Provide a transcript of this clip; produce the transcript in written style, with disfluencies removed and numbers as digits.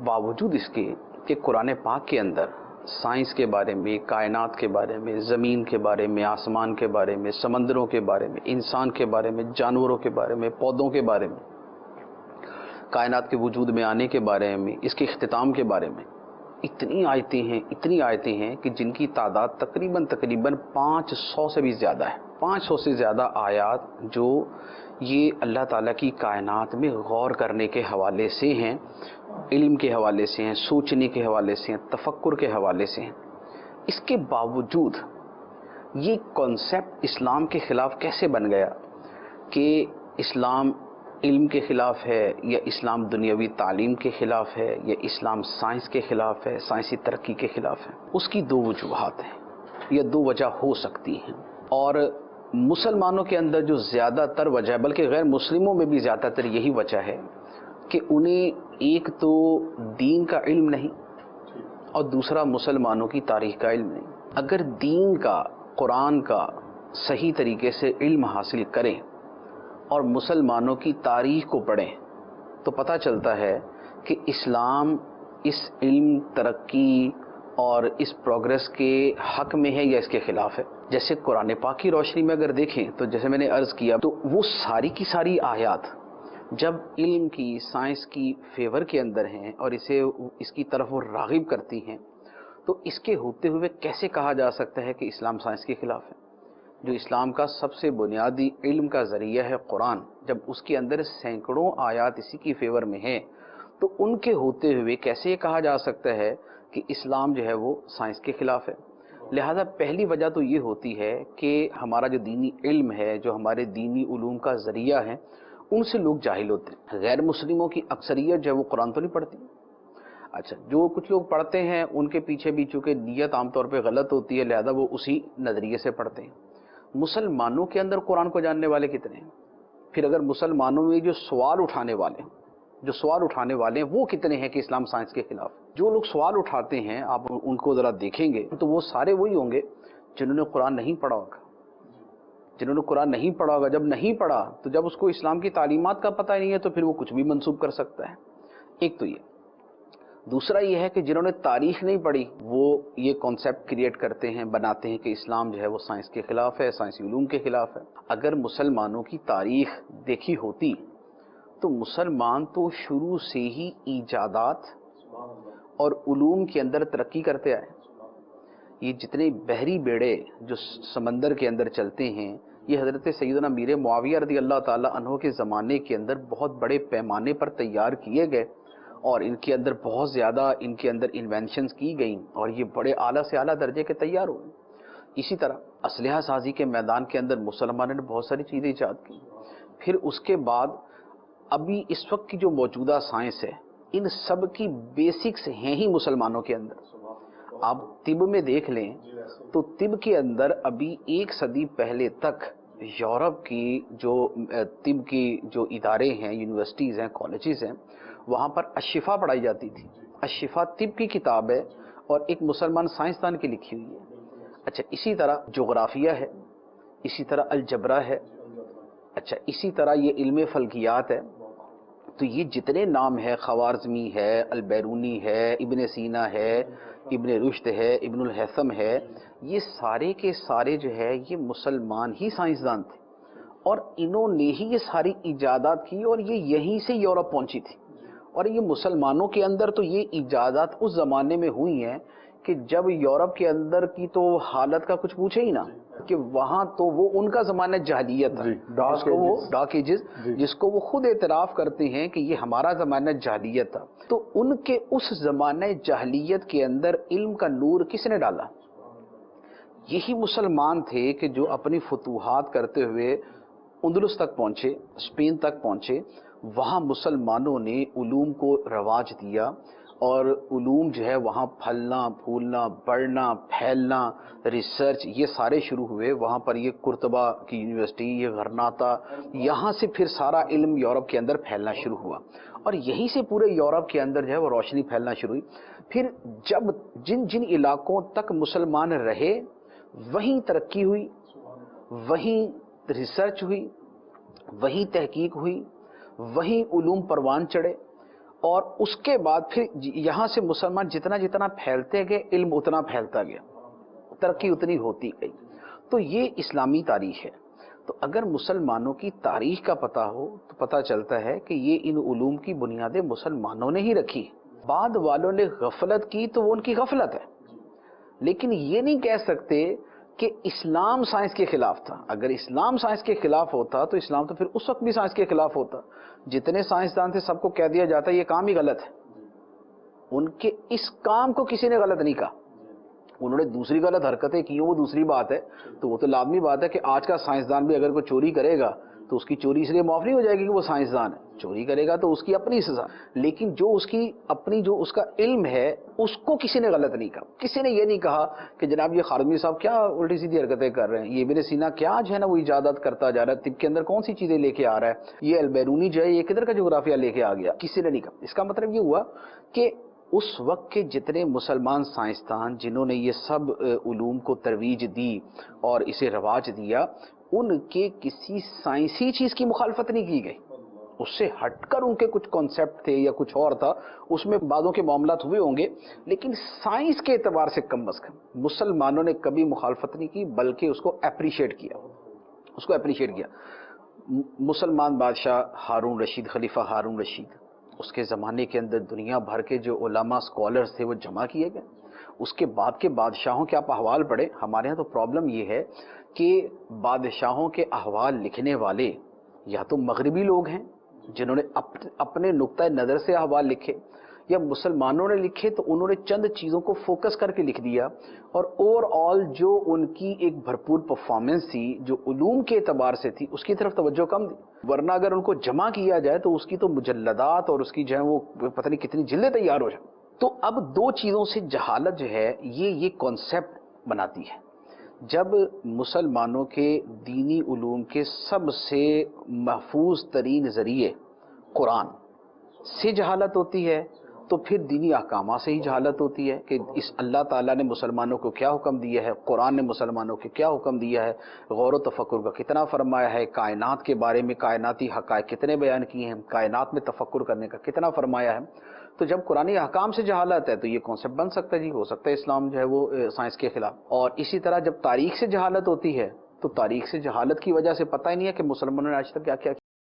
बावजूद इसके कि कुरान पाक के अंदर साइंस के बारे में, कायनात के बारे में, ज़मीन के बारे में, आसमान के बारे में, समंदरों के बारे में, इंसान के बारे में, जानवरों के बारे में, पौधों के बारे में, कायनात के वजूद में आने के बारे में, इसके इख्तिताम के बारे में इतनी आयतें हैं कि जिनकी तादाद तकरीबन 500 से भी ज़्यादा है। 500 से ज़्यादा आयात जो ये अल्लाह ताला की कायनात में गौर करने के हवाले से हैं, इल्म के हवाले से हैं, सोचने के हवाले से हैं, तफक्कुर के हवाले से हैं। इसके बावजूद ये कॉन्सेप्ट इस्लाम के ख़िलाफ़ कैसे बन गया कि इस्लाम इल्म के ख़िलाफ़ है, या इस्लाम दुनियावी तालीम के ख़िलाफ़ है, या इस्लाम साइंस के ख़िलाफ़ है, साइंसी तरक्की के ख़िलाफ़ है। उसकी दो वजूहात हैं या दो वजह हो सकती हैं। और मुसलमानों के अंदर जो ज़्यादातर वजह है, बल्कि गैर मुस्लिमों में भी ज़्यादातर यही वजह है कि उन्हें एक तो दीन का इल्म नहीं और दूसरा मुसलमानों की तारीख़ का इल्म नहीं। अगर दीन का, कुरान का सही तरीके से इल्म हासिल करें और मुसलमानों की तारीख़ को पढ़ें तो पता चलता है कि इस्लाम इस इल्म, तरक्की और इस प्रोग्रेस के हक़ में है या इसके ख़िलाफ़ है। जैसे कुरान पाक की रोशनी में अगर देखें तो जैसे मैंने अर्ज़ किया, तो वो सारी की सारी आयात जब इल्म की, साइंस की फेवर के अंदर हैं और इसकी तरफ वो राग़िब करती हैं, तो इसके होते हुए कैसे कहा जा सकता है कि इस्लाम साइंस के ख़िलाफ़ है? जो इस्लाम का सबसे बुनियादी इल्म का ज़रिया है कुरान, जब उसके अंदर सैकड़ों आयात इसी की फेवर में हैं, तो उनके होते हुए कैसे ये कहा जा सकता है कि इस्लाम जो है वो साइंस के ख़िलाफ़ है? लिहाजा पहली वजह तो ये होती है कि हमारा जो दीनी इल्म है, जो हमारे दीनी उलूम का ज़रिया है, उनसे लोग जाहिल होते हैं। गैर मुस्लिमों की अक्सरियत जो है वो कुरान तो नहीं पढ़ती। अच्छा, जो कुछ लोग पढ़ते हैं उनके पीछे भी चूँकि नीयत आमतौर पर गलत होती है, लिहाजा वो उसी नज़रिए से पढ़ते हैं। मुसलमानों के अंदर कुरान को जानने वाले कितने हैं? फिर अगर मुसलमानों में जो सवाल उठाने वाले हैं वो कितने हैं कि इस्लाम साइंस के खिलाफ? जो लोग सवाल उठाते हैं, आप उनको ज़रा देखेंगे तो वो सारे वही होंगे जिन्होंने कुरान नहीं पढ़ा होगा। जब नहीं पढ़ा तो जब उसको इस्लाम की तालीमात का पता ही नहीं है तो फिर वो कुछ भी मंसूब कर सकता है। एक तो ये। दूसरा ये है कि जिन्होंने तारीख़ नहीं पढ़ी वो ये कॉन्सेप्ट क्रिएट करते हैं, बनाते हैं कि इस्लाम जो है वो साइंस के ख़िलाफ़ है, साइंसी उलूम के ख़िलाफ़ है। अगर मुसलमानों की तारीख़ देखी होती तो मुसलमान तो शुरू से ही ईजादात और उलूम के अंदर तरक्की करते आए। ये जितने बहरी बेड़े जो समंदर के अंदर चलते हैं, ये हज़रत सैयदना मीर मुआविया रज़ी अल्लाह ताला अन्हु के ज़माने के अंदर बहुत बड़े पैमाने पर तैयार किए गए और इनके अंदर बहुत ज़्यादा इन्वेंशंस की गई और ये बड़े आला से आला दर्जे के तैयार हुए। इसी तरह असलहा साजी के मैदान के अंदर मुसलमानों ने बहुत सारी चीज़ें ईजाद की। फिर उसके बाद अभी इस वक्त की जो मौजूदा साइंस है, इन सब की बेसिक्स हैं ही मुसलमानों के अंदर। आप तिब में देख लें तो तिब के अंदर अभी 1 सदी पहले तक यूरोप की जो तिब की जो इदारे हैं, यूनिवर्सिटीज़ हैं, कॉलेजेस हैं, वहाँ पर अशिफा पढ़ाई जाती थी। अशिफा तिब की किताब है और एक मुसलमान साइंसदान की लिखी हुई है। अच्छा, इसी तरह जोग्राफिया है, इसी तरह अलजबरा है, अच्छा इसी तरह ये इल्म फल्कियात है। तो ये जितने नाम है, खवारज़मी है, अलबैरूनी है, इब्न सीना है, इब्न रुश्द है, इब्नुल हैसम है, ये सारे के सारे जो है ये मुसलमान ही साइंसदान थे और इन्होंने ही ये सारी इजादात की और ये यहीं से यूरोप पहुंची थी। और ये मुसलमानों के अंदर तो ये इजादात उस ज़माने में हुई हैं कि जब यूरोप के अंदर की तो हालत का कुछ पूछे ही ना, कि वहाँ तो वो उनका ज़माना जahलियत था, डार्क एजेस, जिसको वो खुद एतराफ़ करते हैं कि ये हमारा ज़माना जahलियत था। तो उनके उस ज़माने जahलियत के अंदर इल्म का नूर किसने डाला? यही मुसलमान थे कि जो अपनी फतूहात करते हुए अंदलुस तक पहुँचे, स्पेन तक पहुँचे। वहाँ मुसलमानों ने उलूम को रवाज दिया और उलूम जो है वहाँ फलना, फूलना, बढ़ना, फैलना, रिसर्च ये सारे शुरू हुए। वहाँ पर ये कुर्तबा की यूनिवर्सिटी, ये गरनाता, यहाँ से फिर सारा इल्म यूरोप के अंदर फैलना शुरू हुआ और यहीं से पूरे यूरोप के अंदर जो है वो रोशनी फैलना शुरू हुई। फिर जब जिन जिन इलाकों तक मुसलमान रहे वहीं तरक्की हुई, वहीं रिसर्च हुई, वहीं तहकीक हुई, वहीं उलूम परवान चढ़े اور اس کے بعد پھر یہاں سے مسلمان جتنا جتنا پھیلتے گئے علم اتنا پھیلتا گیا، ترقی اتنی ہوتی گئی. تو یہ اسلامی تاریخ ہے. تو اگر مسلمانوں کی تاریخ کا پتہ ہو تو پتہ چلتا ہے کہ یہ ان علوم کی بنیادیں مسلمانوں نے ہی رکھی. بعد والوں نے غفلت کی تو وہ ان کی غفلت ہے، لیکن یہ نہیں کہہ سکتے کہ اسلام سائنس کے خلاف تھا. اگر اسلام سائنس کے خلاف ہوتا تو اسلام تو پھر اس وقت بھی سائنس کے خلاف ہوتا. جتنے سائنسدان تھے سب کو کہہ دیا جاتا یہ کام ہی غلط ہے. ان کے اس کام کو کسی نے غلط نہیں کہا. انہوں نے دوسری غلط حرکتیں کی وہ دوسری بات ہے. تو وہ تو لازمی بات ہے کہ آج کا سائنسدان بھی اگر کوئی چوری کرے گا تو اس کی چوری اس لیے معاف نہیں ہو جائے گی کہ وہ سائنسدان ہے. چوری کرے گا تو اس کی اپنی سزا، لیکن جو اس کی اپنی جو اس کا علم ہے اس کو کسی نے غلط نہیں کہا. کسی نے یہ نہیں کہا کہ جناب یہ خارزمی صاحب کیا الٹی سیدھی حرکتیں کر رہے ہیں، یہ ابن سینا کیا جو ہے نا وہ ایجادات کرتا جا رہا ہے، طب کے اندر کون سی چیزیں لے کے آ رہا ہے، یہ البیرونی جو ہے یہ کدھر کا جغرافیہ لے کے آ گیا. کسی نے نہیں کہا. اس کا مطلب یہ ہوا کہ اس وقت کے جتنے مسلمان سائنسدان جنہوں نے یہ سب علوم کو ترویج دی اور اسے رواج دیا، ان کے کسی سائنسی چیز کی مخالفت نہیں کی گئی. اس سے ہٹ کر ان کے کچھ کانسیپٹ تھے یا کچھ اور تھا، اس میں بعضوں کے معاملات ہوئے ہوں گے، لیکن سائنس کے اعتبار سے کم از کم مسلمانوں نے کبھی مخالفت نہیں کی، بلکہ اس کو اپریشیٹ کیا. اس کو اپریشیٹ کیا. مسلمان بادشاہ ہارون رشید، خلیفہ ہارون رشید، اس کے زمانے کے اندر دنیا بھر کے جو علماء اسکالرز تھے وہ جمع کیے گئے. اس کے بعد کے بادشاہوں کے آپ احوال پڑھیں. ہمارے ہاں تو پرابلم یہ ہے کہ بادشاہوں کے احوال لکھنے والے یا تو مغربی لوگ ہیں جنہوں نے اپنے نقطۂ نظر سے احوال لکھے، یا مسلمانوں نے لکھے تو انہوں نے چند چیزوں کو فوکس کر کے لکھ دیا، اور اوور آل جو ان کی ایک بھرپور پرفارمنس تھی جو علوم کے اعتبار سے تھی اس کی طرف توجہ کم دی. ورنہ اگر ان کو جمع کیا جائے تو اس کی تو مجلدات اور اس کی جو ہے وہ پتہ نہیں کتنی جلدیں تیار ہو جائیں. تو اب دو چیزوں سے جہالت جو ہے یہ کانسیپٹ بناتی ہے. جب مسلمانوں کے دینی علوم کے سب سے محفوظ ترین ذریعے قرآن سے جہالت ہوتی ہے تو پھر دینی احکامات سے ہی جہالت ہوتی ہے کہ اس اللہ تعالیٰ نے مسلمانوں کو کیا حکم دیا ہے، قرآن نے مسلمانوں کو کیا حکم دیا ہے، غور و تفکر کا کتنا فرمایا ہے، کائنات کے بارے میں کائناتی حقائق کتنے بیان کیے ہیں، کائنات میں تفکر کرنے کا کتنا فرمایا ہے. تو جب قرآنی احکام سے جہالت ہے تو یہ کانسیپٹ بن سکتا ہے جی ہو سکتا ہے اسلام جو ہے وہ سائنس کے خلاف. اور اسی طرح جب تاریخ سے جہالت ہوتی ہے تو تاریخ سے جہالت کی وجہ سے پتہ ہی نہیں ہے کہ مسلمانوں نے آج تک کیا کیا